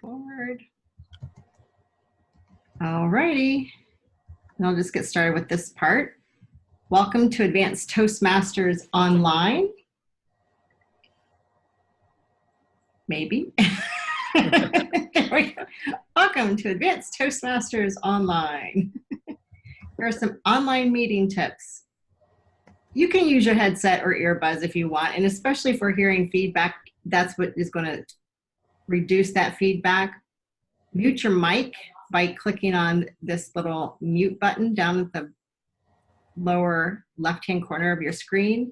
Forward. All righty. And I'll just get started with this part. Welcome to Advanced Toastmasters Online. Maybe. There we go. Welcome to Advanced Toastmasters Online. Here are some online meeting tips. You can use your headset or earbuds if you want, and especially for hearing feedback, that's what is going to reduce that feedback. Mute your mic by clicking on this little mute button down at the lower left-hand corner of your screen.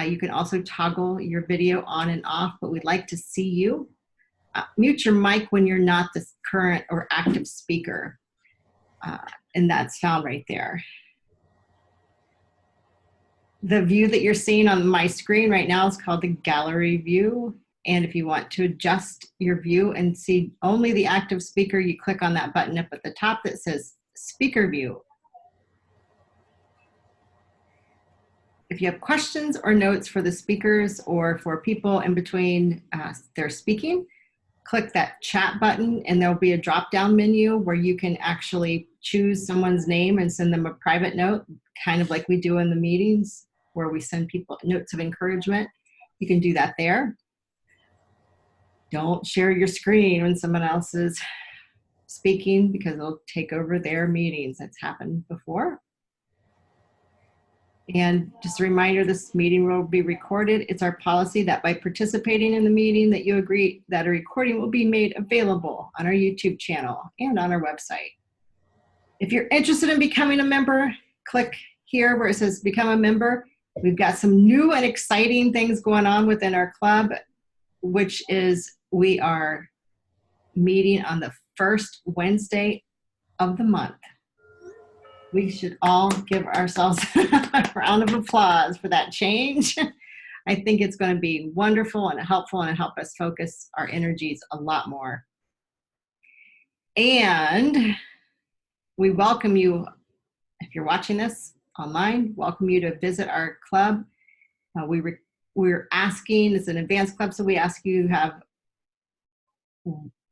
You can also toggle your video on and off, but we'd like to see you. Mute your mic when you're not the current or active speaker, and that's found right there. The view that you're seeing on my screen right now is called the gallery view. And if you want to adjust your view and see only the active speaker, you click on that button up at the top that says speaker view. If you have questions or notes for the speakers or for people in between their speaking, click that chat button and there'll be a drop-down menu where you can actually choose someone's name and send them a private note, kind of like we do in the meetings where we send people notes of encouragement. You can do that there. Don't share your screen when someone else is speaking because it'll take over their meetings. That's happened before. And just a reminder, this meeting will be recorded. It's our policy that by participating in the meeting that you agree that a recording will be made available on our YouTube channel and on our website. If you're interested in becoming a member, click here where it says become a member. We've got some new and exciting things going on within our club, which is we are meeting on the first Wednesday of the month. We should all give ourselves a round of applause for that change. I think it's going to be wonderful and helpful and help us focus our energies a lot more. And we welcome you, if you're watching this online, welcome you to visit our club. We're asking, it's an advanced club, so we ask you to have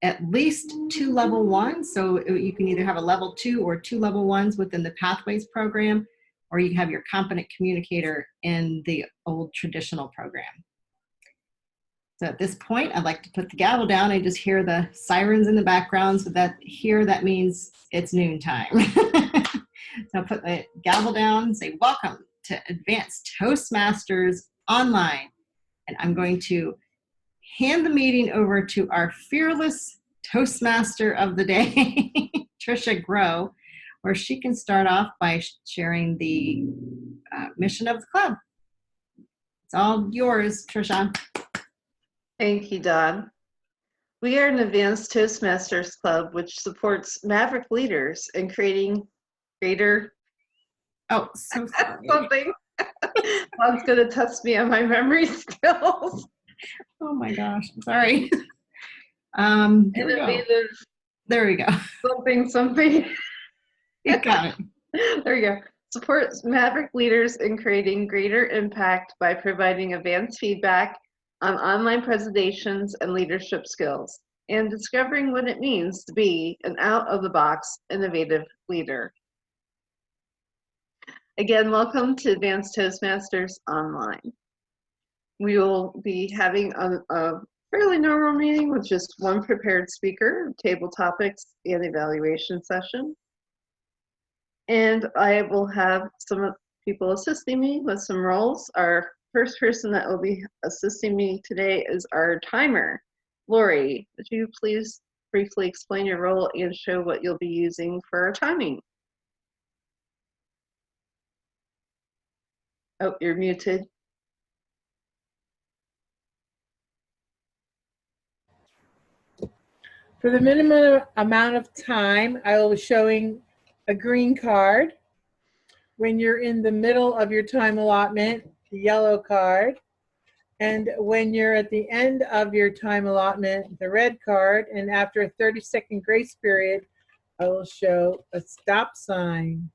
at least 2 level 1s. So you can either have a level 2 or 2 level 1s within the Pathways program, or you can have your competent communicator in the old traditional program. So at this point, I'd like to put the gavel down. I just hear the sirens in the background, so that means it's noontime. So I'll put the gavel down and say, welcome to Advanced Toastmasters Online. And I'm going to hand the meeting over to our fearless Toastmaster of the day, Trisha Grow, where she can start off by sharing the mission of the club. It's all yours, Trisha. Thank you, Dawn. We are an advanced Toastmasters club which supports maverick leaders in creating greater. Oh, so sorry. Something. Dawn's going to test me on my memory skills. Oh my gosh, I'm sorry. Innovative. There we go. Something. You got it. There we go. Supports maverick leaders in creating greater impact by providing advanced feedback on online presentations and leadership skills, and discovering what it means to be an out-of-the-box innovative leader. Again, welcome to Advanced Toastmasters Online. We will be having a fairly normal meeting with just one prepared speaker, table topics, and evaluation session. And I will have some people assisting me with some roles. Our first person that will be assisting me today is our timer. Lori, would you please briefly explain your role and show what you'll be using for our timing? Oh, you're muted. For the minimum amount of time, I will be showing a green card. When you're in the middle of your time allotment, the yellow card. And when you're at the end of your time allotment, the red card. And after a 30-second grace period, I will show a stop sign.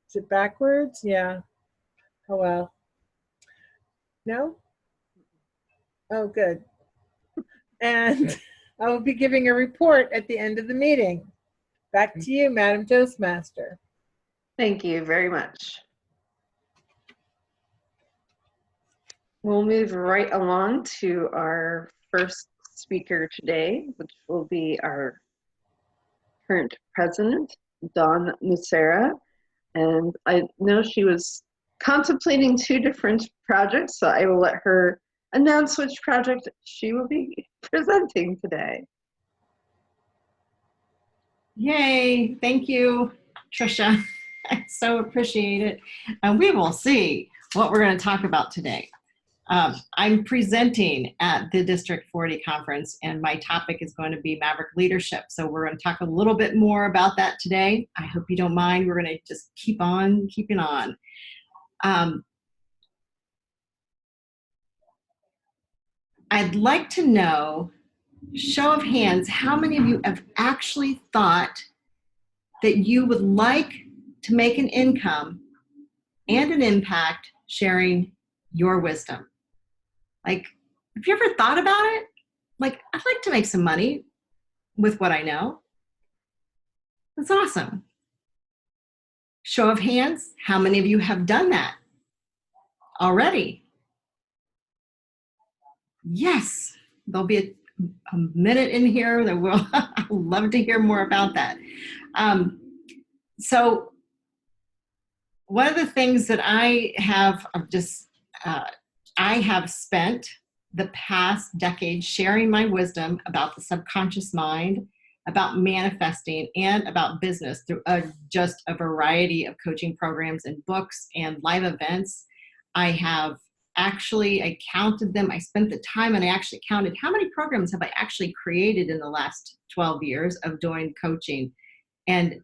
Is it backwards? Yeah. Oh, well. No? Oh, good. And I will be giving a report at the end of the meeting. Back to you, Madam Toastmaster. Thank you very much. We'll move right along to our first speaker today, which will be our current president, Dawn Nucera. And I know she was contemplating 2 different projects, so I will let her announce which project she will be presenting today. Yay, thank you, Trisha. I so appreciate it. And we will see what we're going to talk about today. I'm presenting at the District 40 conference, and my topic is going to be Maverick Leadership. So we're going to talk a little bit more about that today. I hope you don't mind. We're going to just keep on keeping on. I'd like to know, show of hands, how many of you have actually thought that you would like to make an income and an impact sharing your wisdom? Like, have you ever thought about it? Like, I'd like to make some money with what I know. That's awesome. Show of hands, how many of you have done that already? Yes, there'll be a minute in here that we'll I'd love to hear more about that. So one of the things that I have I have spent the past decade sharing my wisdom about the subconscious mind, about manifesting, and about business through just a variety of coaching programs and books and live events. I counted them. I spent the time and I actually counted how many programs have I actually created in the last 12 years of doing coaching. And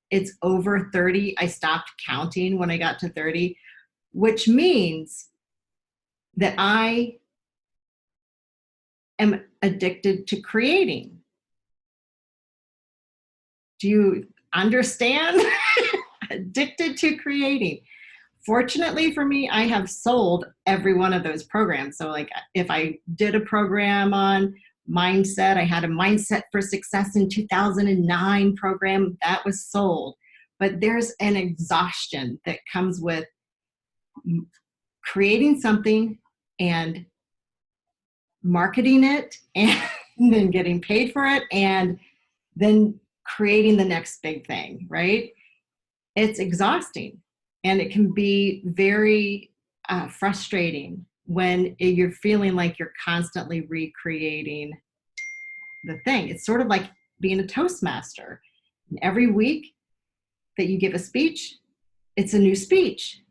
it's over 30. I stopped counting when I got to 30, which means that I am addicted to creating. Do you understand? Addicted to creating. Fortunately for me, I have sold every one of those programs. So like if I did a program on mindset, I had a Mindset for Success in 2009 program that was sold. But there's an exhaustion that comes with creating something and marketing it and then getting paid for it and then creating the next big thing, right? It's exhausting. And it can be very frustrating when you're feeling like you're constantly recreating the thing. It's sort of like being a Toastmaster. And every week that you give a speech, it's a new speech.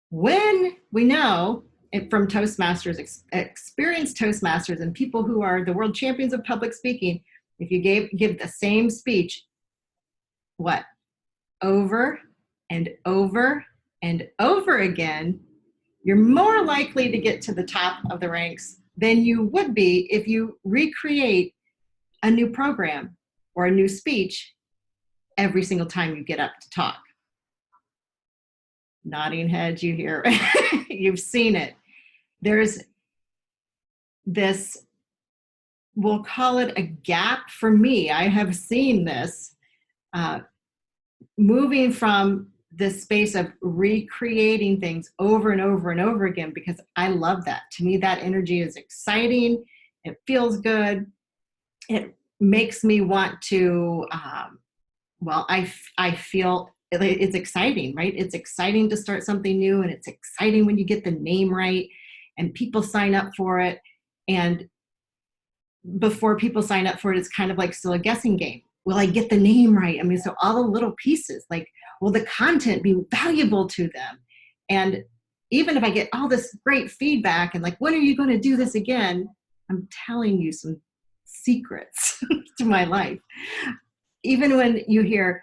When we know from Toastmasters, experienced Toastmasters and people who are the world champions of public speaking, if you give the same speech, over and over and over again, you're more likely to get to the top of the ranks than you would be if you recreate a new program or a new speech every single time you get up to talk. Nodding heads, you hear. You've seen it. There's this, we'll call it a gap for me. I have seen this moving from this space of recreating things over and over and over again, because I love that. To me, that energy is exciting. It feels good. It makes me want to, I feel it's exciting, right? It's exciting to start something new, and it's exciting when you get the name right and people sign up for it. And before people sign up for it, it's kind of like still a guessing game. Will I get the name right? I mean, so all the little pieces, like, will the content be valuable to them? And even if I get all this great feedback and like, when are you going to do this again? I'm telling you some secrets to my life. Even when you hear,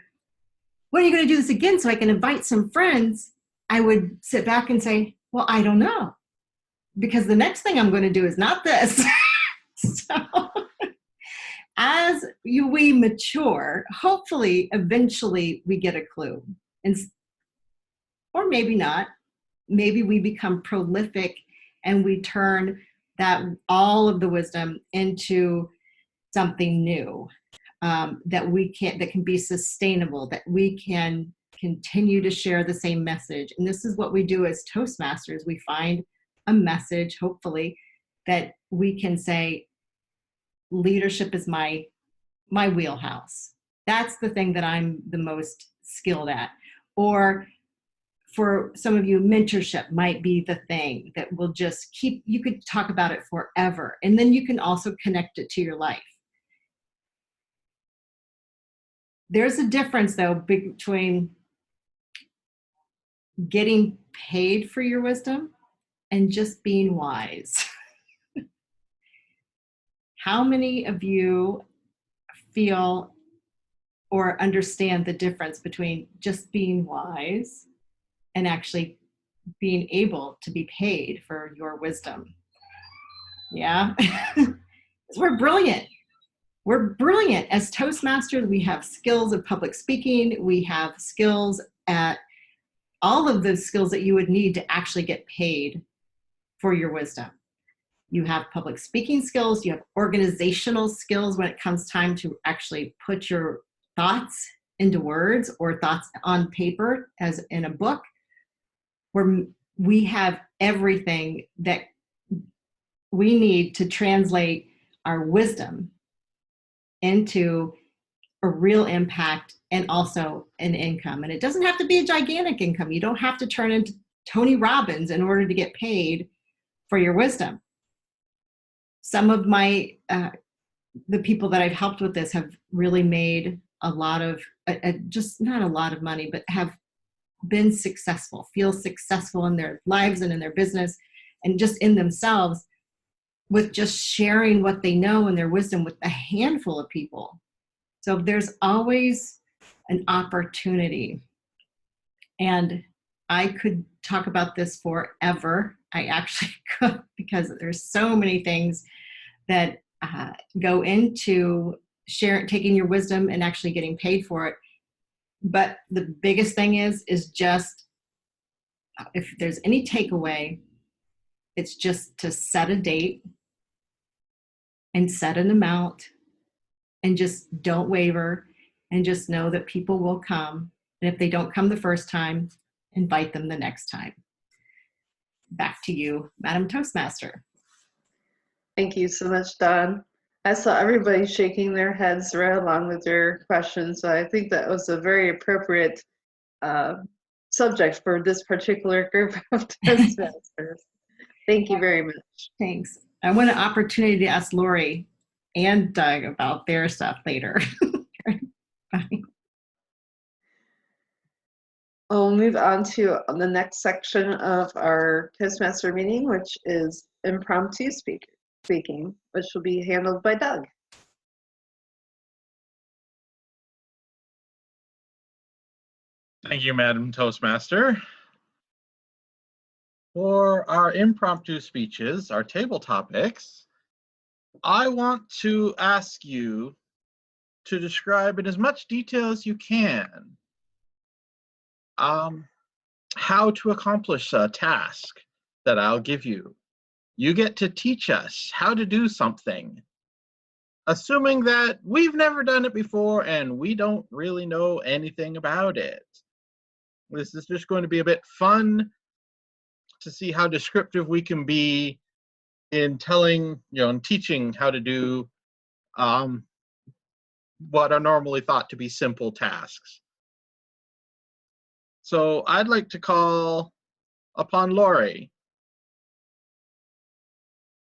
when are you going to do this again so I can invite some friends? I would sit back and say, well, I don't know, because the next thing I'm going to do is not this. So as we mature, hopefully, eventually we get a clue. Or maybe not. Maybe we become prolific and we turn that all of the wisdom into something new, that can be sustainable, that we can continue to share the same message. And this is what we do as Toastmasters. We find a message, hopefully, that we can say, leadership is my wheelhouse. That's the thing that I'm the most skilled at. Or for some of you, mentorship might be the thing that will just keep, you could talk about it forever. And then you can also connect it to your life. There's a difference, though, between getting paid for your wisdom and just being wise. How many of you feel or understand the difference between just being wise and actually being able to be paid for your wisdom? Yeah. We're brilliant. We're brilliant. As Toastmasters, we have skills of public speaking. We have skills at all of the skills that you would need to actually get paid for your wisdom. You have public speaking skills. You have organizational skills when it comes time to actually put your thoughts into words or thoughts on paper as in a book, where we have everything that we need to translate our wisdom into a real impact and also an income. And it doesn't have to be a gigantic income. You don't have to turn into Tony Robbins in order to get paid for your wisdom. Some of my, the people that I've helped with this have really made a lot of, just not a lot of money, but have been successful, feel successful in their lives and in their business and just in themselves, with just sharing what they know and their wisdom with a handful of people. So there's always an opportunity. And I could talk about this forever. I actually could, because there's so many things that go into taking your wisdom and actually getting paid for it. But the biggest thing is just, if there's any takeaway, it's just to set a date and set an amount and just don't waver and just know that people will come. And if they don't come the first time, invite them the next time. Back to you, Madam Toastmaster. Thank you so much, Dawn. I saw everybody shaking their heads right along with your questions, so I think that was a very appropriate subject for this particular group of Toastmasters. Thank you very much. Thanks. I want an opportunity to ask Lori and Doug about their stuff later. Bye. We'll move on to the next section of our Toastmaster meeting, which is impromptu speaking, which will be handled by Doug. Thank you, Madam Toastmaster. For our impromptu speeches, our table topics, I want to ask you to describe in as much detail as you can how to accomplish a task that I'll give you. You get to teach us how to do something, assuming that we've never done it before and we don't really know anything about it. This is just going to be a bit fun to see how descriptive we can be in telling, and teaching how to do what are normally thought to be simple tasks. So I'd like to call upon Lori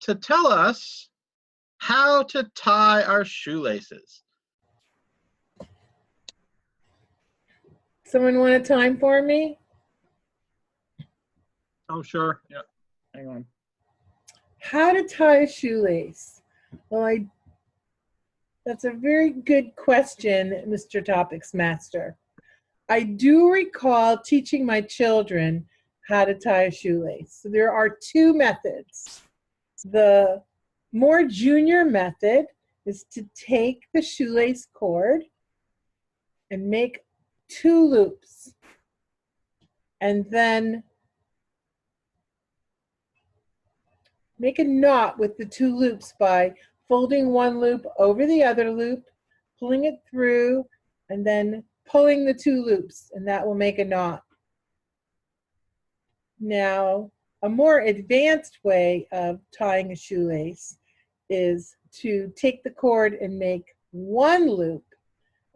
to tell us how to tie our shoelaces. Someone want a time for me? Oh, sure. Yeah. Hang on. How to tie a shoelace? Well, that's a very good question, Mr. Topics Master. I do recall teaching my children how to tie a shoelace. So there are two methods. The more junior method is to take the shoelace cord and make 2 loops. And then make a knot with the 2 loops by folding one loop over the other loop, pulling it through, and then pulling the 2 loops, and that will make a knot. Now, a more advanced way of tying a shoelace is to take the cord and make 1 loop,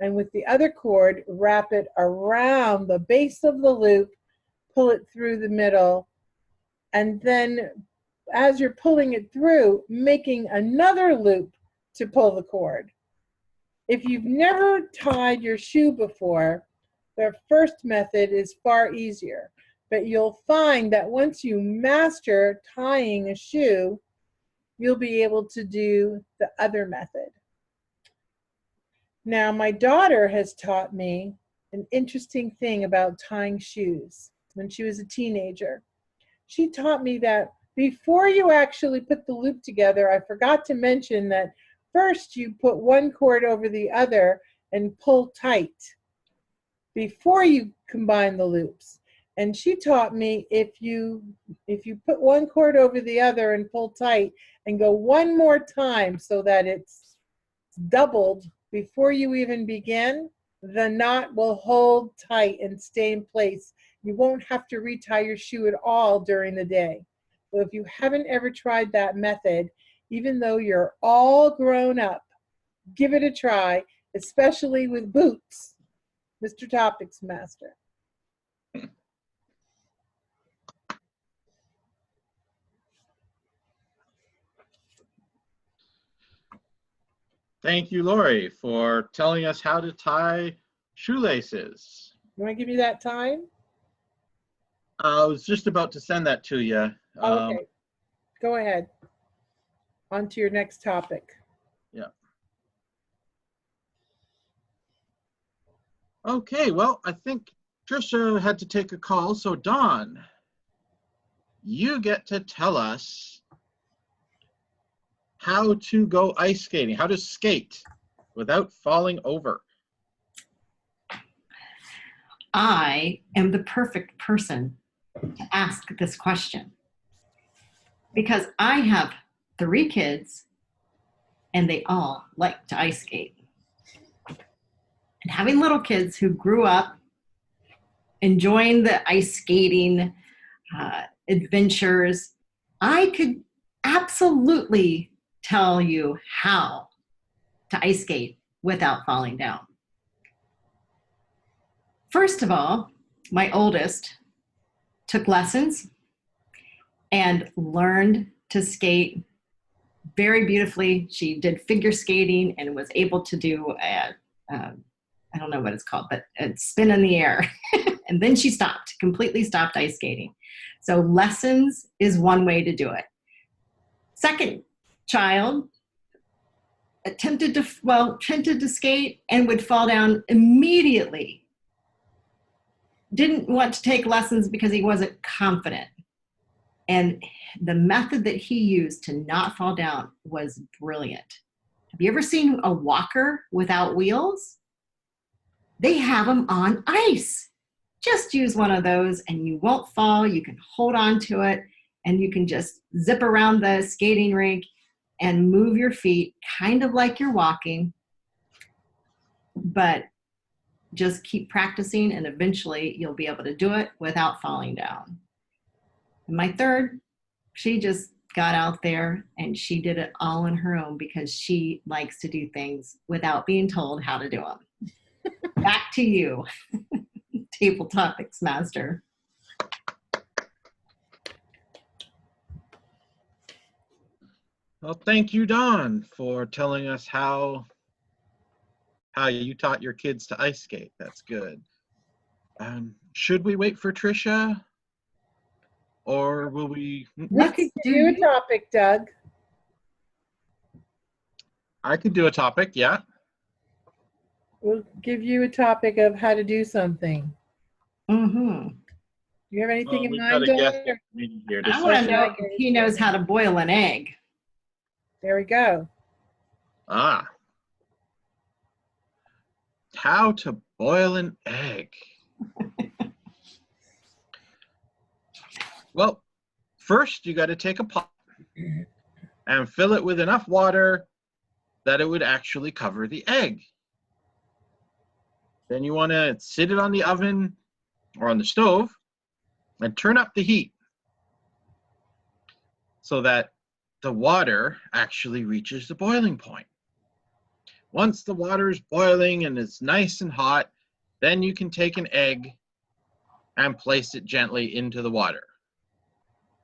and with the other cord, wrap it around the base of the loop, pull it through the middle, and then as you're pulling it through, making another loop to pull the cord. If you've never tied your shoe before, the first method is far easier, but you'll find that once you master tying a shoe, you'll be able to do the other method. Now, my daughter has taught me an interesting thing about tying shoes when she was a teenager. She taught me that before you actually put the loop together, I forgot to mention that first you put one cord over the other and pull tight before you combine the loops. And she taught me if you put one cord over the other and pull tight and go one more time so that it's doubled before you even begin, the knot will hold tight and stay in place. You won't have to retie your shoe at all during the day. So if you haven't ever tried that method, even though you're all grown up, give it a try, especially with boots, Mr. Topics Master. Thank you, Lori, for telling us how to tie shoelaces. You want to give me that time? I was just about to send that to you. Okay, go ahead. On to your next topic. Yeah. Okay, well, I think Trisha had to take a call, so Dawn, you get to tell us how to go ice skating, how to skate without falling over. I am the perfect person to ask this question because I have 3 kids and they all like to ice skate. And having little kids who grew up enjoying the ice skating adventures, I could absolutely tell you how to ice skate without falling down. First of all, my oldest took lessons and learned to skate very beautifully. She did figure skating and was able to do I don't know what it's called, but a spin in the air. And then she completely stopped ice skating. So lessons is one way to do it. Second child attempted to skate and would fall down immediately. Didn't want to take lessons because he wasn't confident. And the method that he used to not fall down was brilliant. Have you ever seen a walker without wheels? They have them on ice. Just use one of those and you won't fall. You can hold on to it and you can just zip around the skating rink and move your feet kind of like you're walking, but just keep practicing and eventually you'll be able to do it without falling down. And my third, she just got out there and she did it all on her own because she likes to do things without being told how to do them. Back to you, Table Topics Master. Well, thank you, Dawn, for telling us how you taught your kids to ice skate. That's good. Should we wait for Trisha? Or will we? We could do a topic, Doug. I could do a topic, yeah. We'll give you a topic of how to do something. Mm-hmm. Do you have anything in We've mind, got a guest Dawn? meeting here. I want to know if he knows how to boil an egg. There we go. How to boil an egg. Well, first you got to take a pot and fill it with enough water that it would actually cover the egg. Then you want to sit it on the oven or on the stove and turn up the heat so that the water actually reaches the boiling point. Once the water is boiling and it's nice and hot, then you can take an egg and place it gently into the water.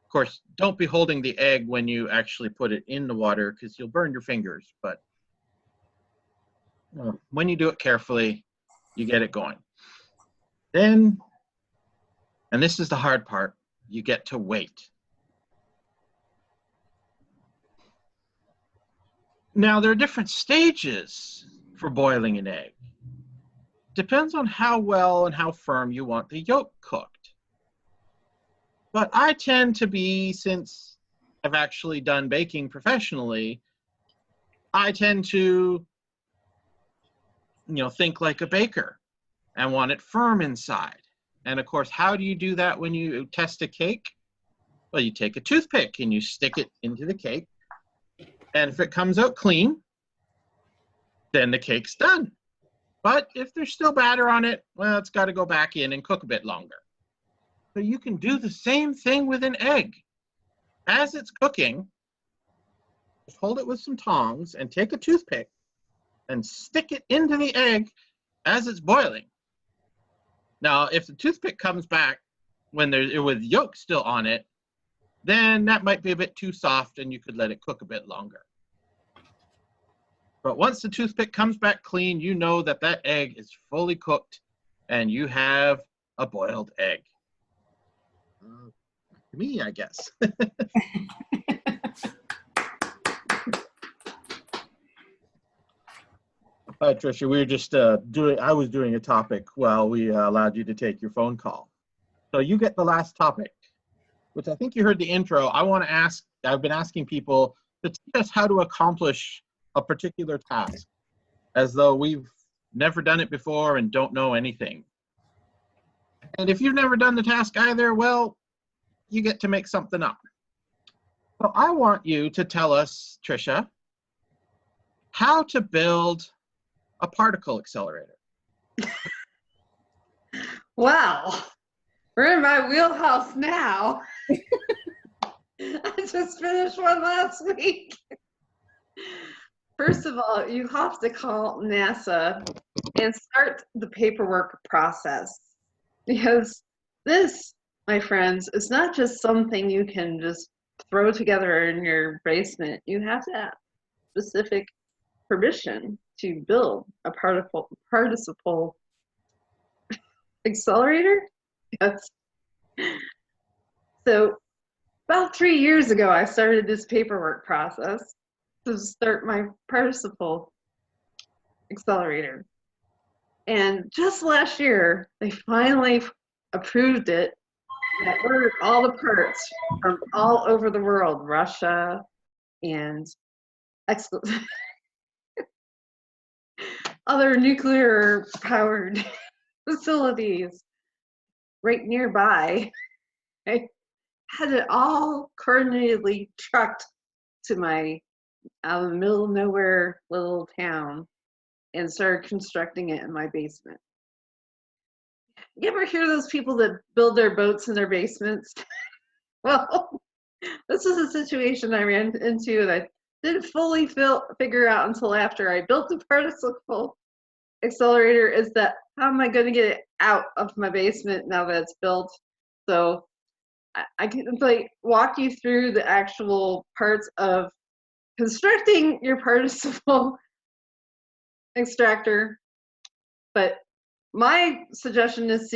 Of course, don't be holding the egg when you actually put it in the water because you'll burn your fingers, but when you do it carefully, you get it going. Then, and this is the hard part, you get to wait. Now, there are different stages for boiling an egg. Depends on how well and how firm you want the yolk cooked. But I tend to be, since I've actually done baking professionally, I tend to, think like a baker and want it firm inside. And of course, how do you do that when you test a cake? Well, you take a toothpick and you stick it into the cake. And if it comes out clean, then the cake's done. But if there's still batter on it, well, it's got to go back in and cook a bit longer. So you can do the same thing with an egg. As it's cooking, just hold it with some tongs and take a toothpick and stick it into the egg as it's boiling. Now, if the toothpick comes back when with yolk still on it, then that might be a bit too soft and you could let it cook a bit longer. But once the toothpick comes back clean, you know that that egg is fully cooked and you have a boiled egg. To me, I guess. Hi, Tricia. We were just I was doing a topic while we allowed you to take your phone call. So you get the last topic, which I think you heard the intro. I've been asking people to teach us how to accomplish a particular task, as though we've never done it before and don't know anything. And if you've never done the task either, well, you get to make something up. So I want you to tell us, Tricia, how to build a particle accelerator. Wow, we're in my wheelhouse now. I just finished one last week. First of all, you have to call NASA and start the paperwork process, because this, my friends, is not just something you can just throw together in your basement. You have to have specific permission to build a participle accelerator. Yes. So about 3 years ago, I started this paperwork process to start my participle accelerator. And just last year, they finally approved it. That ordered all the parts from all over the world, Russia and other nuclear powered facilities right nearby. I had it all coordinately trucked to my out of the middle of nowhere little town and started constructing it in my basement. You ever hear those people that build their boats in their basements? Well, this is a situation I ran into and I didn't fully figure out until after I built the particle accelerator, is that how am I going to get it out of my basement now that it's built? So I can walk you through the actual parts of constructing your participle extractor, but my suggestion is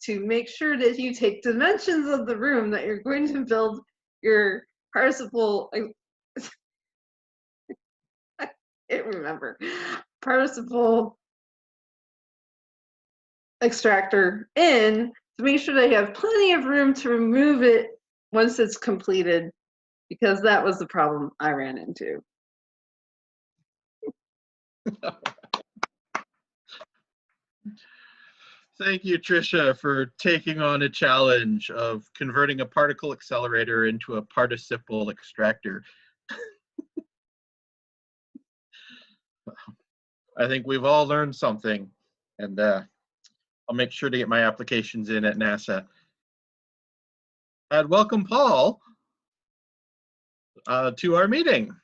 to make sure that you take dimensions of the room that you're going to build your participle. I can't remember. Participle extractor in to make sure that you have plenty of room to remove it once it's completed, because that was the problem I ran into. Thank you, Tricia, for taking on a challenge of converting a particle accelerator into a participle extractor. I think we've all learned something, and I'll make sure to get my applications in at NASA. And welcome, Paul, to our meeting.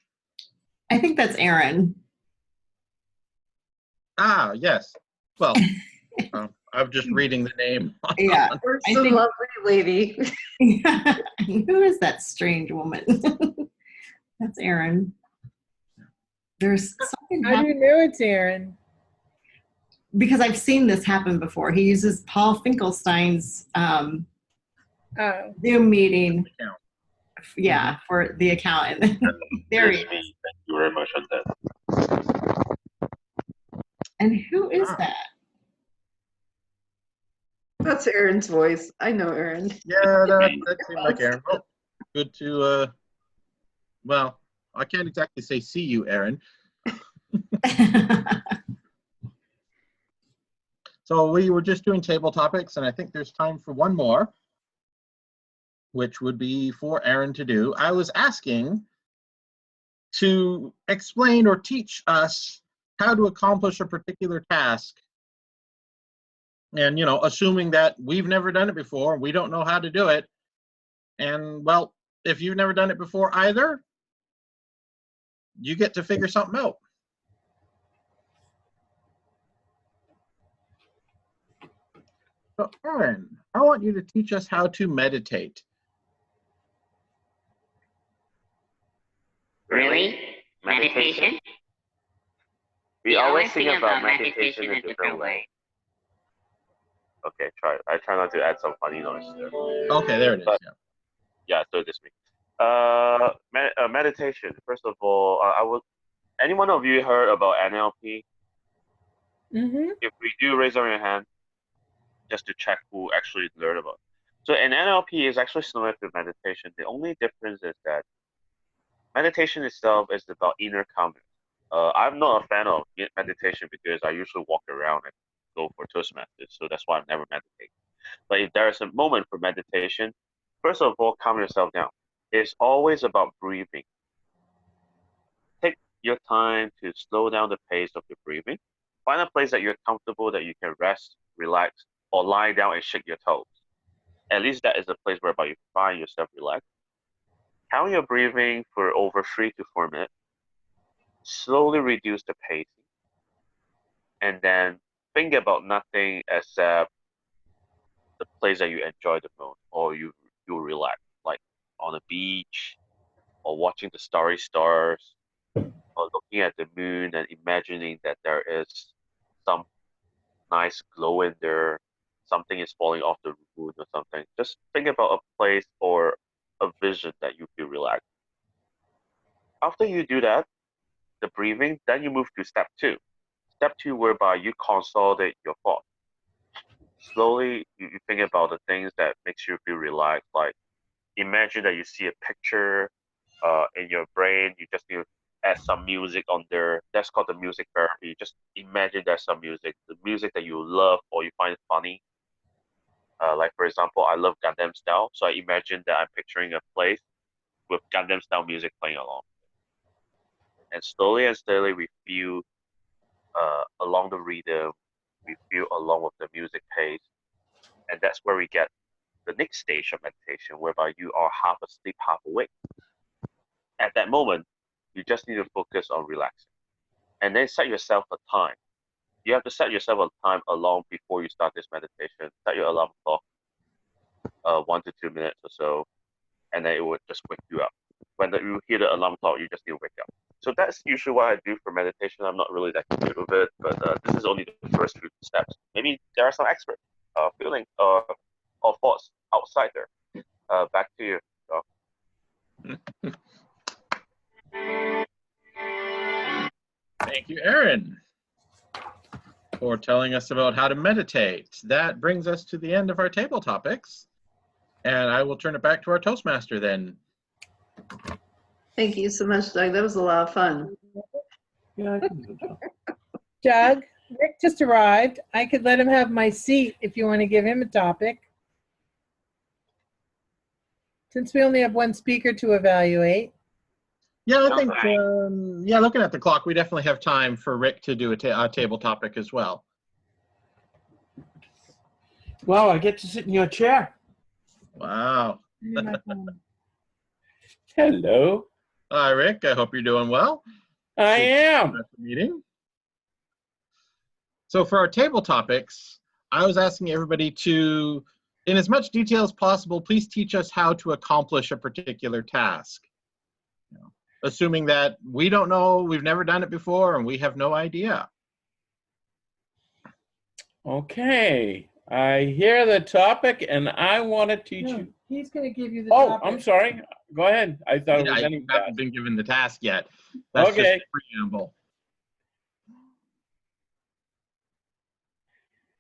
I think that's Aaron. Ah, yes. Well, I'm just reading the name. Yeah. Or I some think- lovely lady. Who is that strange woman? That's Aaron. There's something How do you know it's Aaron? because I've seen this happen before. He uses Paul Finkelstein's Oh, Zoom meeting. Account. Yeah, for the account. And there he It is is. me. Thank you very much on that. And who is Ah. that? That's Aaron's voice. I know Aaron. Yeah, that seemed like Aaron. Well, good to, well, I can't exactly say see you, Aaron. So we were just doing table topics, and I think there's time for one more, which would be for Aaron to do. I was asking to explain or teach us how to accomplish a particular task. And, you know, assuming that we've never done it before, we don't know how to do it. And, well, if you've never done it before either, you get to figure something out. So, Aaron, I want you to teach us how to meditate. Really? Meditation? We always think about meditation in a different way. Okay, try. I try not to add some funny noise there. Okay, there it is. But- Yeah. Yeah, so this me. Meditation. First of all, I would. Any one of you heard about NLP? mm-hmm. If we do, raise your hand, just to check who actually learned about it. So, an NLP is actually similar to meditation. The only difference is that meditation itself is about inner calmness. I'm not a fan of meditation because I usually walk around and go for Toastmasters, so that's why I never meditate. But if there is a moment for meditation, first of all, calm yourself down. It's always about breathing. Take your time to slow down the pace of your breathing. Find a place that you're comfortable, that you can rest, relax, or lie down and shake your toes. At least that is a place whereby you find yourself relaxed. Count your breathing for over 3 to 4 minutes. Slowly reduce the pace. And then think about nothing except the place that you enjoy the most or you relax, like on a beach or watching the starry stars or looking at the moon and imagining that there is some nice glow in there, something is falling off the moon or something. Just think about a place or a vision that you feel relaxed. After you do that, the breathing, then you move to step 2. Step 2, whereby you consolidate your thoughts. Slowly, you think about the things that makes you feel relaxed. Like imagine that you see a picture in your brain. You just need to add some music on there. That's called the music therapy. Just imagine there's some music, the music that you love or you find funny. Like for example, I love Gundam Style, so I imagine that I'm picturing a place with Gundam Style music playing along. And slowly and steadily, we feel along the rhythm, we feel along with the music pace, and that's where we get the next stage of meditation, whereby you are half asleep, half awake. At that moment, you just need to focus on relaxing, and then set yourself a time. You have to set yourself a time alarm before you start this meditation. Set your alarm clock 1 to 2 minutes or so, and then it will just wake you up. When you hear the alarm clock, you just need to wake up. So that's usually what I do for meditation. I'm not really that good with it, but this is only the first few steps. Maybe there are some expert feeling or thoughts outside there. Back to you. Thank you, Aaron, for telling us about how to meditate. That brings us to the end of our table topics, and I will turn it back to our Toastmaster then. Thank you so much, Doug. That was a lot of fun. Doug, Rick just arrived. I could let him have my seat if you want to give him a topic. Since we only have one speaker to evaluate. Yeah, I think, yeah, looking at the clock, we definitely have time for Rick to do a table topic as well. Well, I get to sit in your chair. Wow. Hello. Hi, Rick. I hope you're doing well. I am. At the meeting. So for our table topics, I was asking everybody to, in as much detail as possible, please teach us how to accomplish a particular task. You know, assuming that we don't know, we've never done it before, and we have no idea. Okay. I hear the topic, and I want to teach No, you. he's going to give you the Oh, topic. I'm sorry. Go ahead. I thought it was I any haven't task. been given the task yet. That's Okay. just a preamble.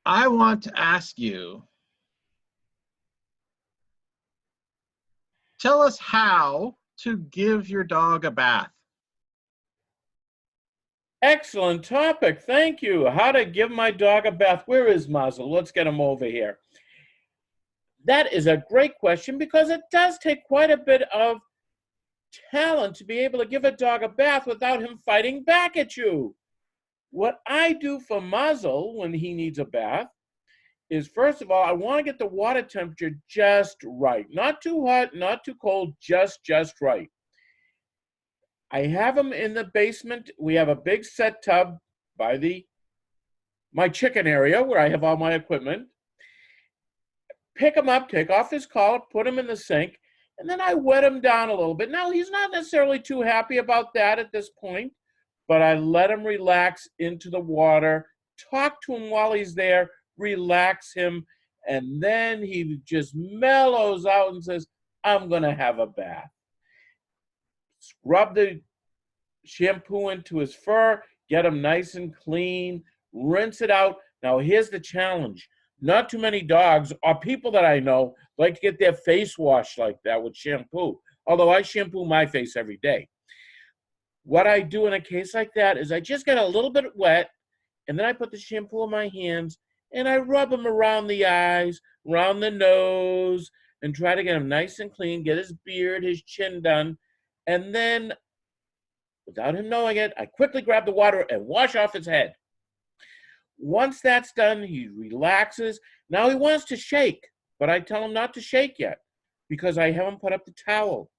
I want to ask you, tell us how to give your dog a bath. Excellent topic. Thank you. How to give my dog a bath. Where is Muzzle? Let's get him over here. That is a great question because it does take quite a bit of talent to be able to give a dog a bath without him fighting back at you. What I do for Muzzle when he needs a bath is, first of all, I want to get the water temperature just right. Not too hot, not too cold, just right. I have him in the basement. We have a big set tub by my chicken area where I have all my equipment. Pick him up, take off his collar, put him in the sink, and then I wet him down a little bit. Now, he's not necessarily too happy about that at this point, but I let him relax into the water, talk to him while he's there, relax him, and then he just mellows out and says, I'm going to have a bath. Scrub the shampoo into his fur, get him nice and clean, rinse it out. Now, here's the challenge. Not too many dogs or people that I know like to get their face washed like that with shampoo, although I shampoo my face every day. What I do in a case like that is I just get a little bit wet, and then I put the shampoo in my hands, and I rub him around the eyes, around the nose, and try to get him nice and clean, get his beard, his chin done, and then, without him knowing it, I quickly grab the water and wash off his head. Once that's done, he relaxes. Now he wants to shake, but I tell him not to shake yet because I have him put up the towel.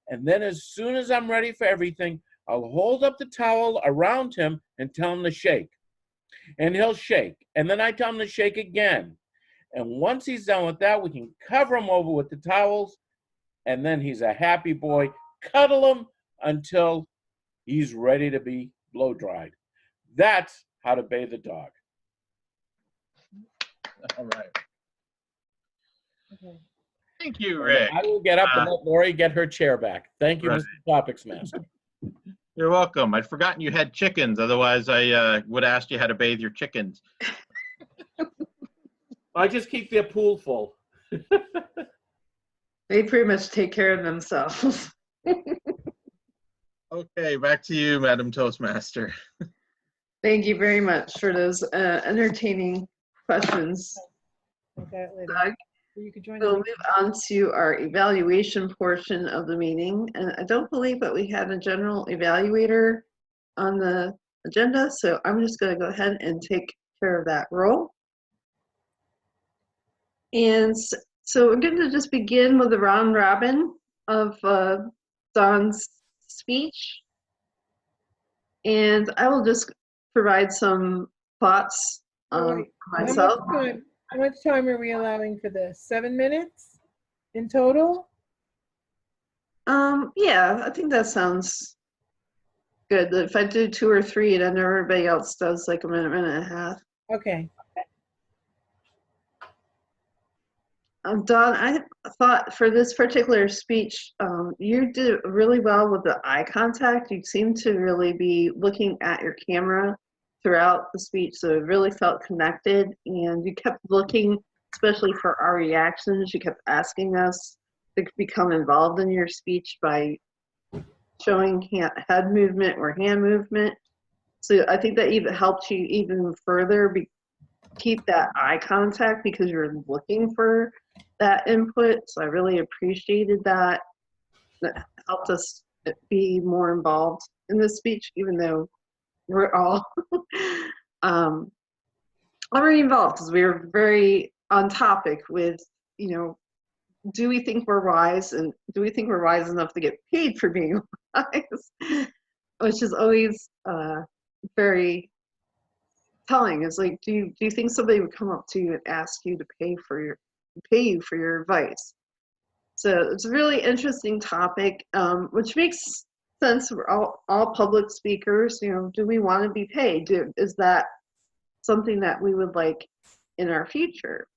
And then as soon as I'm ready for everything, I'll hold up the towel around him and tell him to shake. And he'll shake. And then I tell him to shake again. And once he's done with that, we can cover him over with the towels, and then he's a happy boy. Cuddle him until he's ready to be blow dried. That's how to bathe a dog. All right. Okay. Thank you, Rick. I will get up and let Lori get her chair back. Thank you, Right. Mr. Topics Master. You're welcome. I'd forgotten you had chickens. Otherwise, I would have asked you how to bathe your chickens. I just keep their pool full. They pretty much take care of themselves. Okay, back to you, Madam Toastmaster. Thank you very much for those entertaining questions, Like that later. Doug. You could join We'll me. move on to our evaluation portion of the meeting. And I don't believe that we had a general evaluator on the agenda, so I'm just going to go ahead and take care of that role. And so we're going to just begin with the round robin of Don's speech. And I will just provide some thoughts Wait, myself. How much time are we allowing for this? 7 minutes in total? Yeah, I think that sounds good. If I do 2 or 3, and then everybody else does like a minute, minute and a half. Okay. Don, I thought for this particular speech, you did really well with the eye contact. You seemed to really be looking at your camera throughout the speech, so it really felt connected. And you kept looking, especially for our reactions. You kept asking us to become involved in your speech by showing head movement or hand movement. So I think that even helped you even further keep that eye contact because you're looking for that input. So I really appreciated that. That helped us be more involved in the speech, even though we're all already involved because we were very on topic with, you know, do we think we're wise, and do we think we're wise enough to get paid for being wise? Which is always very telling. It's like, do you think somebody would come up to you and ask you to pay you for your advice? So it's a really interesting topic, which makes sense for all public speakers. You know, do we want to be paid? Is that something that we would like in our future?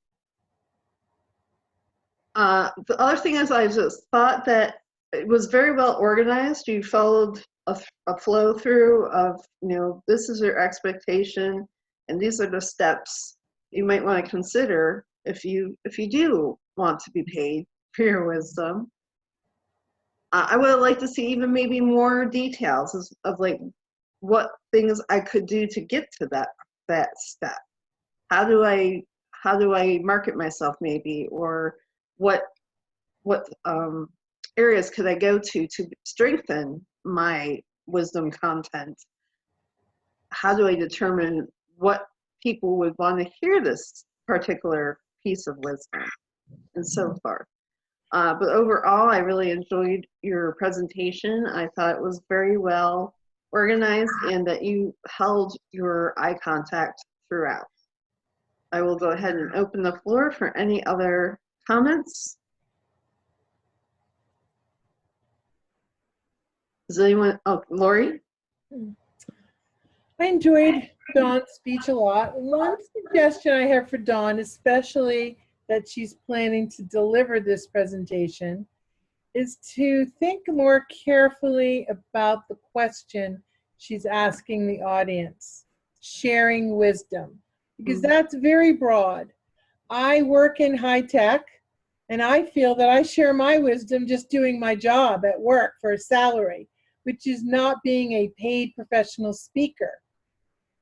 The other thing is, I just thought that it was very well organized. You followed a flow through of, you know, this is your expectation, and these are the steps you might want to consider if you do want to be paid for your wisdom. I would like to see even maybe more details of like what things I could do to get to that step. How do I market myself maybe, or what areas could I go to strengthen my wisdom content? How do I determine what people would want to hear this particular piece of wisdom, and so forth. But overall, I really enjoyed your presentation. I thought it was very well organized and that you held your eye contact throughout. I will go ahead and open the floor for any other comments. Does anyone, oh, Lori? I enjoyed Dawn's speech a lot. One suggestion I have for Dawn, especially that she's planning to deliver this presentation, is to think more carefully about the question she's asking the audience, sharing wisdom, because that's very broad. I work in high tech, and I feel that I share my wisdom just doing my job at work for a salary, which is not being a paid professional speaker.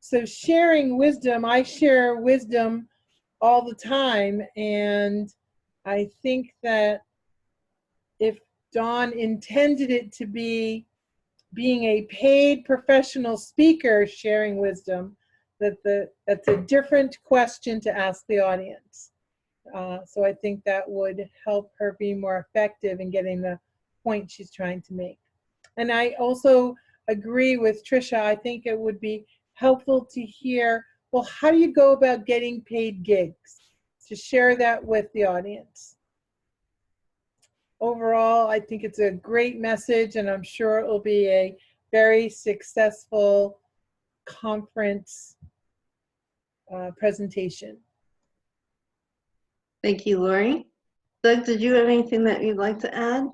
So sharing wisdom, I share wisdom all the time, and I think that if Dawn intended it to be being a paid professional speaker sharing wisdom, that's a different question to ask the audience. So I think that would help her be more effective in getting the point she's trying to make. And I also agree with Tricia. I think it would be helpful to hear, well, how do you go about getting paid gigs? To share that with the audience. Overall, I think it's a great message, and I'm sure it will be a very successful conference presentation. Thank you, Lori. Doug, did you have anything that you'd like to add?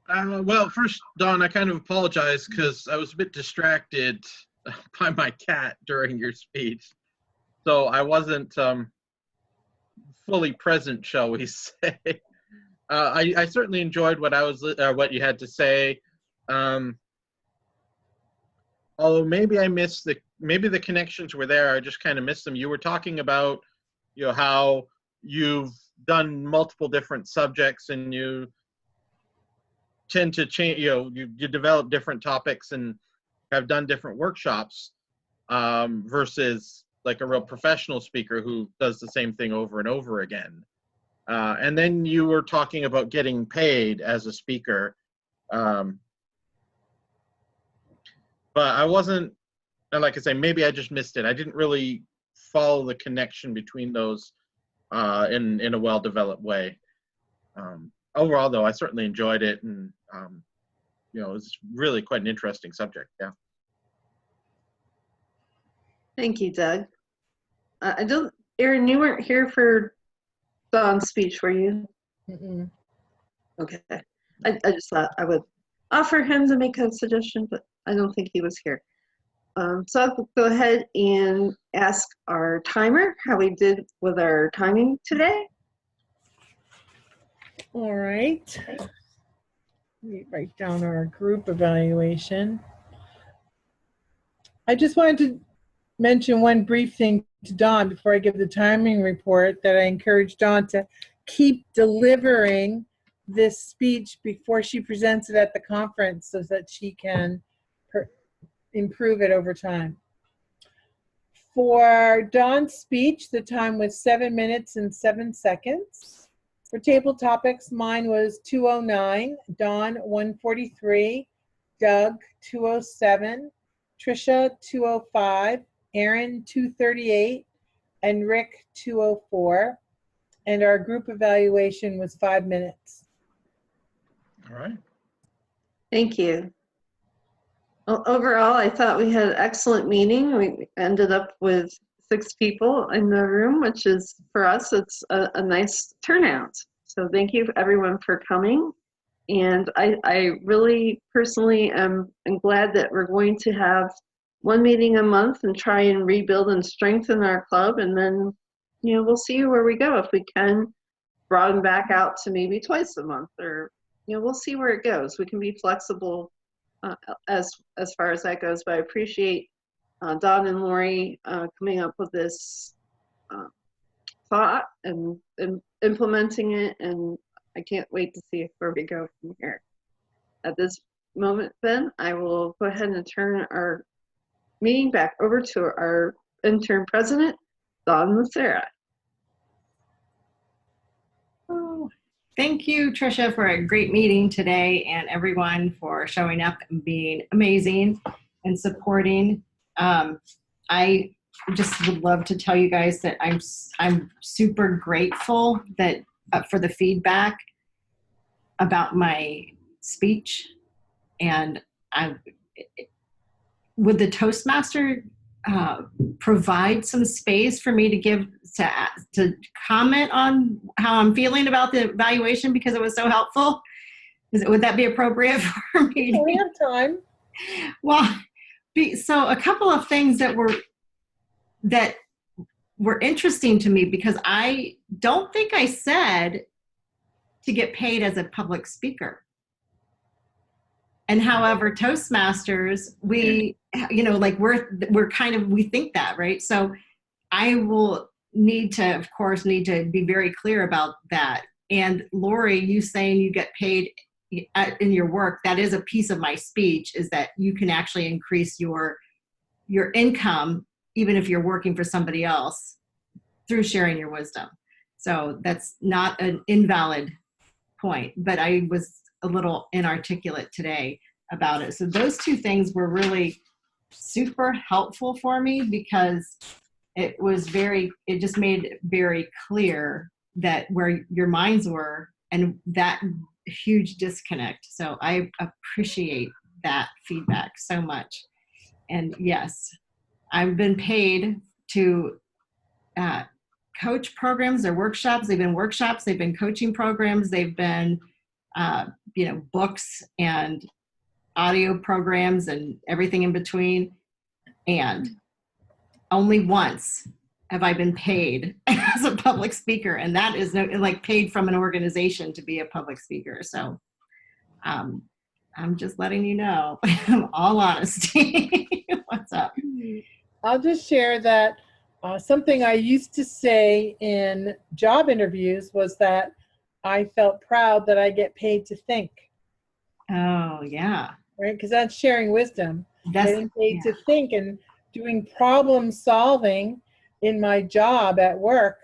Well, first, Dawn, I kind of apologize because I was a bit distracted by my cat during your speech. So I wasn't fully present, shall we say. I certainly enjoyed what you had to say. Although maybe I missed maybe the connections were there, I just kind of missed them. You were talking about, you know, how you've done multiple different subjects and you tend to change, you know, you develop different topics and have done different workshops versus like a real professional speaker who does the same thing over and over again. And then you were talking about getting paid as a speaker. But I wasn't, like I say, maybe I just missed it. I didn't really follow the connection between those in a well-developed way. Overall, though, I certainly enjoyed it, and you know, it was really quite an interesting subject. Yeah. Thank you, Doug. Erin, you weren't here for Dawn's speech, were you? Mm-mm. Okay. I just thought I would offer him to make a suggestion, but I don't think he was here. So I'll go ahead and ask our timer how we did with our timing today. All right. Let me write down our group evaluation. I just wanted to mention one brief thing to Dawn before I give the timing report, that I encourage Dawn to keep delivering this speech before she presents it at the conference so that she can improve it over time. For Dawn's speech, the time was 7 minutes and 7 seconds. For table topics, mine was 209, Dawn 143, Doug 207, Trisha 205, Aaron 238, and Rick 204. And our group evaluation was 5 minutes. All right. Thank you. Well, overall, I thought we had an excellent meeting. We ended up with 6 people in the room, which is, for us, it's a nice turnout. So thank you everyone for coming. And I really personally am glad that we're going to have one meeting a month and try and rebuild and strengthen our club. And then, you know, we'll see where we go. If we can broaden back out to maybe twice a month, or, you know, we'll see where it goes. We can be flexible as far as that goes, but I appreciate Don and Lori coming up with this thought and implementing it, and I can't wait to see where we go from here. At this moment, then, I will go ahead and turn our meeting back over to our interim president, Don Lucera. Thank you, Trisha, for a great meeting today, and everyone for showing up and being amazing and supporting. I just would love to tell you guys that I'm super grateful that for the feedback about my speech, and would the Toastmaster provide some space for me to give to comment on how I'm feeling about the evaluation because it was so helpful? Would that be appropriate for me? We have time. Well, so a couple of things that were interesting to me, because I don't think I said to get paid as a public speaker. And however, Toastmasters, we, you know, like we're kind of, we think that, right? So I will need to be very clear about that. And Lori, you saying you get paid in your work, that is a piece of my speech, is that you can actually increase your income even if you're working for somebody else through sharing your wisdom. So that's not an invalid point, but I was a little inarticulate today about it. So those two things were really super helpful for me, because it just made it very clear that where your minds were and that huge disconnect. So I appreciate that feedback so much. And yes, I've been paid to coach programs or workshops. They've been workshops, they've been coaching programs, they've been books and audio programs and everything in between. And only once have I been paid as a public speaker, and that is paid from an organization to be a public speaker. So I'm just letting you know, all honesty. What's up? I'll just share that something I used to say in job interviews was that I felt proud that I get paid to think. Oh, yeah. Right? Because that's sharing wisdom. That's, getting paid to think and doing problem solving in my job at work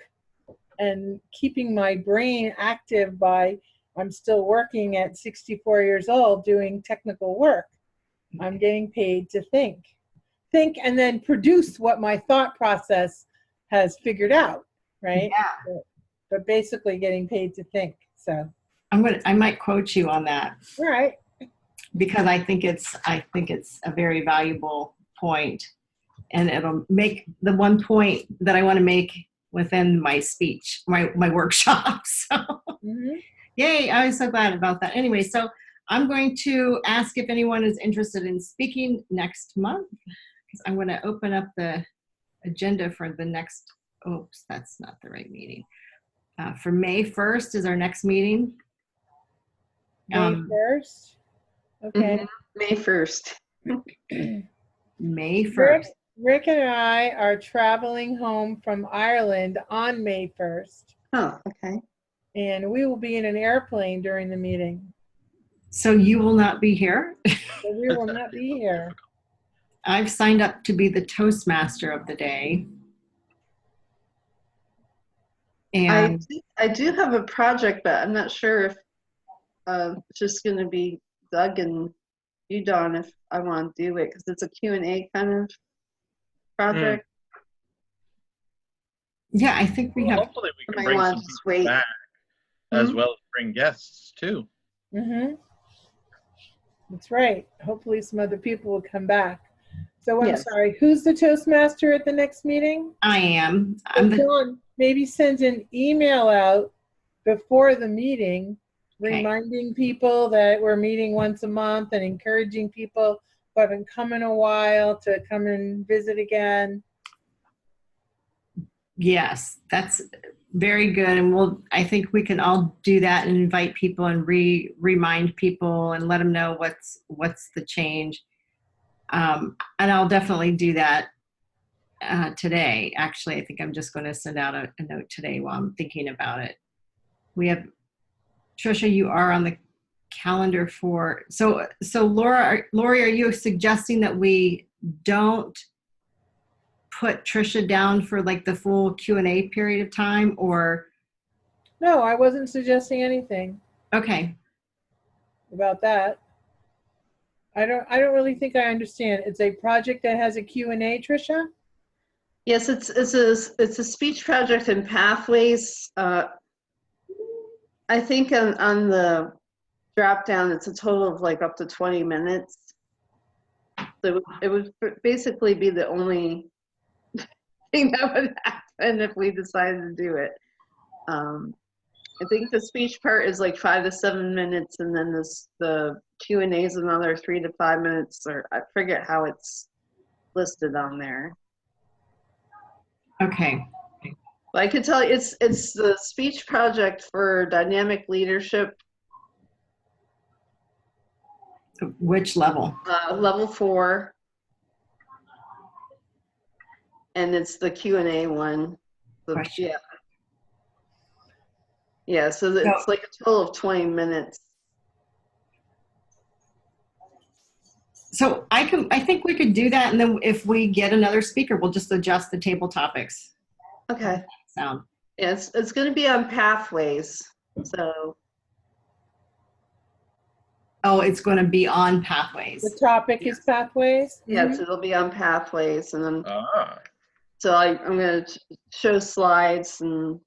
and keeping my brain active by, I'm still working at 64 years old doing technical work. I'm getting paid to think and then produce what my thought process has figured out, right? Yeah. But basically getting paid to think. So I might quote you on that. All right. Because I think it's a very valuable point, and it'll make the one point that I want to make within my speech, my workshop. So Yay, I was so glad about that. Anyway, so I'm going to ask if anyone is interested in speaking next month, because I'm going to open up the agenda for the next, oops, that's not the right meeting. For May 1st is our next meeting. May 1st? Okay. May 1st. May 1st. Rick and I are traveling home from Ireland on May 1st, Oh, okay. and we will be in an airplane during the meeting. So you will not be here? So we will not be here. I've signed up to be the Toastmaster of the day. And I do have a project, but I'm not sure if it's just going to be Doug and you, Dawn, if I want to do it, because it's a Q&A kind of project. yeah, I think we Well, have. hopefully we I can might bring wanna some just people wait. back, as well as bring guests too. Mm-hmm. That's right. Hopefully some other people will come back. So I'm Yes. sorry, who's the Toastmaster at the next meeting? I am. So I'm the. Dawn, maybe send an email out before the meeting, Okay. reminding people that we're meeting once a month and encouraging people who haven't come in a while to come and visit again. Yes, that's very good. And I think we can all do that and invite people and remind people and let them know what's the change. And I'll definitely do that today. Actually, I think I'm just going to send out a note today while I'm thinking about it. We have, Trisha, you are on the calendar for, so Lori, are you suggesting that we don't put Trisha down for like the full Q&A period of time, or? No, I wasn't suggesting anything Okay. about that. I don't really think I understand. It's a project that has a Q&A, Trisha? Yes, it's a speech project in Pathways. I think on the drop down, it's a total of like up to 20 minutes. So it would basically be the only thing that would happen if we decided to do it. I think the speech part is like 5 to 7 minutes, and then the Q&A is another 3 to 5 minutes, or I forget how it's listed on there. Okay. But I could tell you it's the speech project for dynamic leadership, Which level? level 4, and it's the Q&A one. So, Question. yeah. Yeah, so it's like a total of 20 minutes. So I think we could do that, and then if we get another speaker, we'll just adjust the table topics. Okay. Sound. Yeah, it's going to be on Pathways. So. Oh, it's going to be on Pathways. The topic is Pathways? Yes, it'll be on Pathways, and then So I'm going to show slides and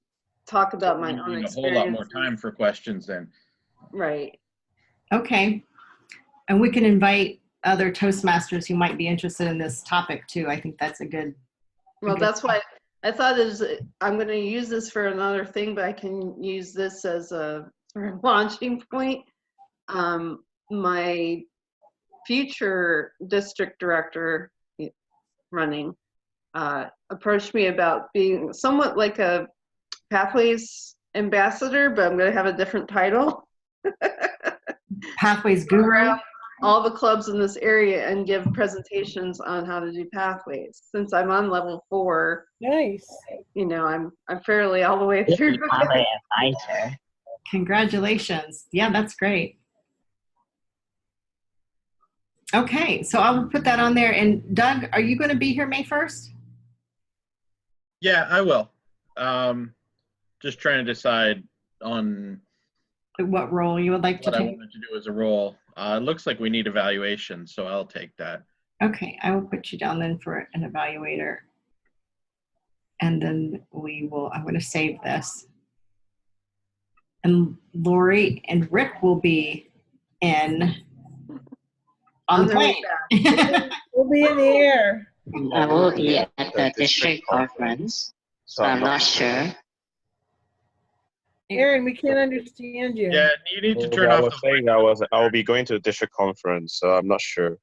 talk about my own a experience. whole lot more time for questions then. Right. Okay. And we can invite other Toastmasters who might be interested in this topic too. I think that's a good. Well, that's why I thought I'm going to use this for another thing, but I can use this as a sort of launching point. My future district director running approached me about being somewhat like a Pathways ambassador, but I'm going to have a different title. Pathways guru. All the clubs in this area and give presentations on how to do Pathways. Since I'm on level 4, Nice. you know, I'm fairly all the way through. Congratulations. Yeah, that's great. Okay, so I'll put that on there. And Doug, are you going to be here May 1st? Yeah, I will. Just trying to decide on What role you would like to what I take? wanted to do as a role. It looks like we need evaluation, so I'll take that. Okay, I will put you down then for an evaluator. And then I'm going to save this. And Lori and Rick will be on the plane. We'll be in the air. I will be at the district conference, so I'm not sure. Aaron, we can't understand you. Yeah, you need to turn I off was the saying I will be going to the district conference, so I'm not sure.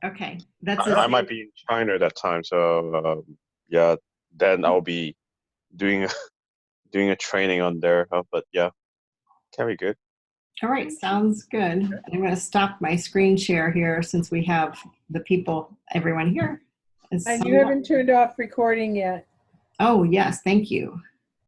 Okay, that's I might be in China that time, so yeah, then I'll be doing a training on there. But yeah, can be good. All right, sounds good. I'm going to stop my screen share here since we have the people, everyone here. And you haven't turned off recording yet. Oh, yes, thank you.